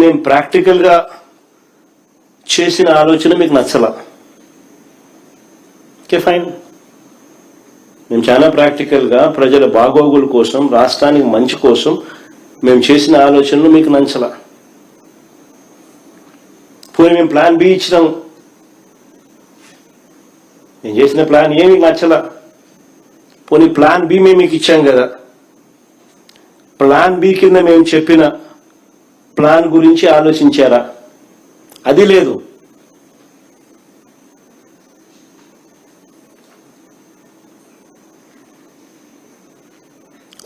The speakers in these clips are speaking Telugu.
నేను ప్రాక్టికల్గా చేసిన ఆలోచన మీకు నచ్చలా. ఓకే ఫైన్, మేము చాలా ప్రాక్టికల్గా ప్రజల బాగోగుల కోసం, రాష్ట్రానికి మంచి కోసం మేము చేసిన ఆలోచనలు మీకు నచ్చలా. పోయి మేము ప్లాన్ బి ఇచ్చినాం, నేను చేసిన ప్లాన్ ఏ మీకు నచ్చలా. పోనీ ప్లాన్ బి మేము మీకు ఇచ్చాం కదా, ప్లాన్ బి కింద మేము చెప్పిన ప్లాన్ గురించి ఆలోచించారా? అది లేదు.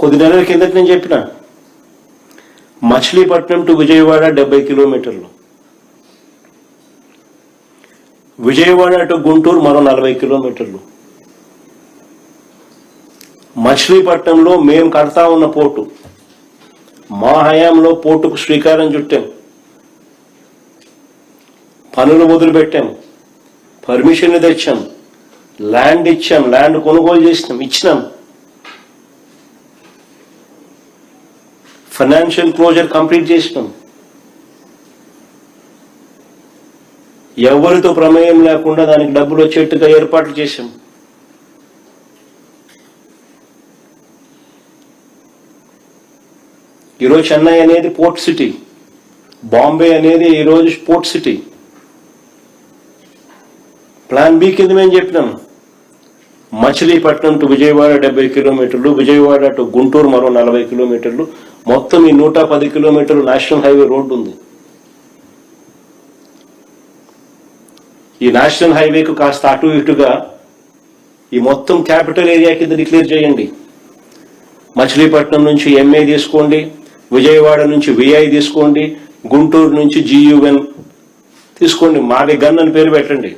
కొద్ది నెలల కిందట నేను చెప్పిన మచిలీపట్నం టు విజయవాడ 70 కిలోమీటర్లు, విజయవాడ టు గుంటూరు మరో 40 కిలోమీటర్లు. మచిలీపట్నంలో మేము కడతా ఉన్న పోర్టు, మా హయాంలో పోర్టుకు శ్రీకారం చుట్టాం, పనులు మొదలుపెట్టాం, పర్మిషన్లు తెచ్చాం, ల్యాండ్ ఇచ్చాం, ల్యాండ్ కొనుగోలు చేసినాం, ఇచ్చినాం, ఫైనాన్షియల్ క్లోజర్ కంప్లీట్ చేసినాం. ఎవరితో ప్రమేయం లేకుండా దానికి డబ్బులు వచ్చేట్టుగా ఏర్పాట్లు చేశాం. ఈరోజు చెన్నై అనేది పోర్ట్ సిటీ, బాంబే అనేది ఈరోజు పోర్ట్ సిటీ. ప్లాన్ బి కింద మేము చెప్పినాం మచిలీపట్నం టు విజయవాడ 70 కిలోమీటర్లు, విజయవాడ టు గుంటూరు మరో 40 కిలోమీటర్లు, మొత్తం ఈ 110 కిలోమీటర్లు నేషనల్ హైవే రోడ్డు ఉంది. ఈ నేషనల్ హైవేకు కాస్త అటు ఇటుగా ఈ మొత్తం క్యాపిటల్ ఏరియా కింద డిక్లేర్ చేయండి. మచిలీపట్నం నుంచి ఎంఏ తీసుకోండి, విజయవాడ నుంచి విఐ తీసుకోండి, గుంటూరు నుంచి జియుఎన్ తీసుకోండి, మావి గన్ అని పేరు పెట్టండి.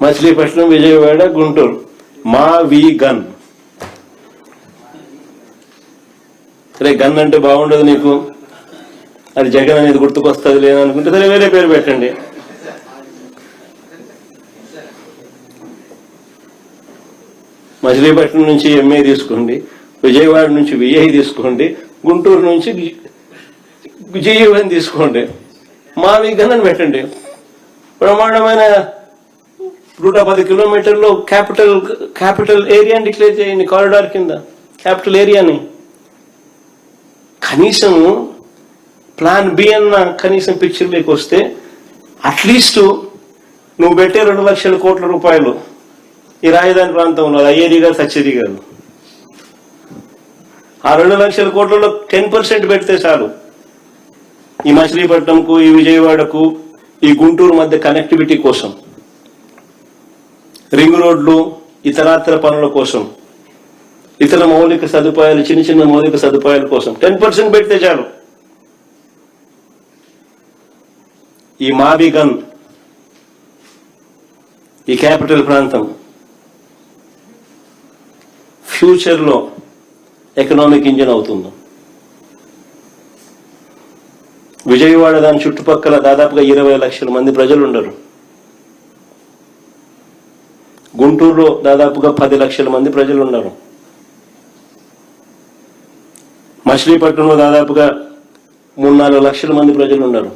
మచిలీపట్నం, విజయవాడ, గుంటూరు, మా వి గన్. సరే, గన్ అంటే బాగుండదు నీకు, అది జగన్ అనేది గుర్తుకొస్తుంది లేదనుకుంటే సరే వేరే పేరు పెట్టండి. మచిలీపట్నం నుంచి ఎంఏ తీసుకోండి, విజయవాడ నుంచి విఐ తీసుకోండి, గుంటూరు నుంచి జియుఎన్ తీసుకోండి, మావి గన్ అని పెట్టండి. బ్రహ్మాండమైన 110 కిలోమీటర్లు క్యాపిటల్ ఏరియాని డిక్లేర్ చేయండి, కారిడార్ కింద క్యాపిటల్ ఏరియాని. కనీసం ప్లాన్ బి అన్న కనీసం పిక్చర్లోకి వస్తే అట్లీస్ట్ నువ్వు పెట్టే 2 లక్షల కోట్ల రూపాయలు ఈ రాజధాని ప్రాంతంలో అయ్యేది కాదు, సచ్చేది కాదు. ఆ 2 లక్షల కోట్లలో 10% పెడితే చాలు. ఈ మచిలీపట్నంకు, ఈ విజయవాడకు, ఈ గుంటూరు మధ్య కనెక్టివిటీ కోసం, రింగ్ రోడ్లు, ఇతరాతర పనుల కోసం, ఇతర మౌలిక సదుపాయాలు, చిన్న చిన్న మౌలిక సదుపాయాల కోసం 10% పెడితే చాలు. ఈ మాబీ గన్, ఈ క్యాపిటల్ ప్రాంతం ఫ్యూచర్లో ఎకనామిక్ ఇంజిన్ అవుతుంది. విజయవాడ దాని చుట్టుపక్కల దాదాపుగా 20 లక్షల మంది ప్రజలు ఉండరు. గుంటూరులో దాదాపుగా 10 లక్షల మంది ప్రజలు ఉన్నారు. మచిలీపట్నంలో దాదాపుగా 3-4 లక్షల మంది ప్రజలు ఉన్నారు.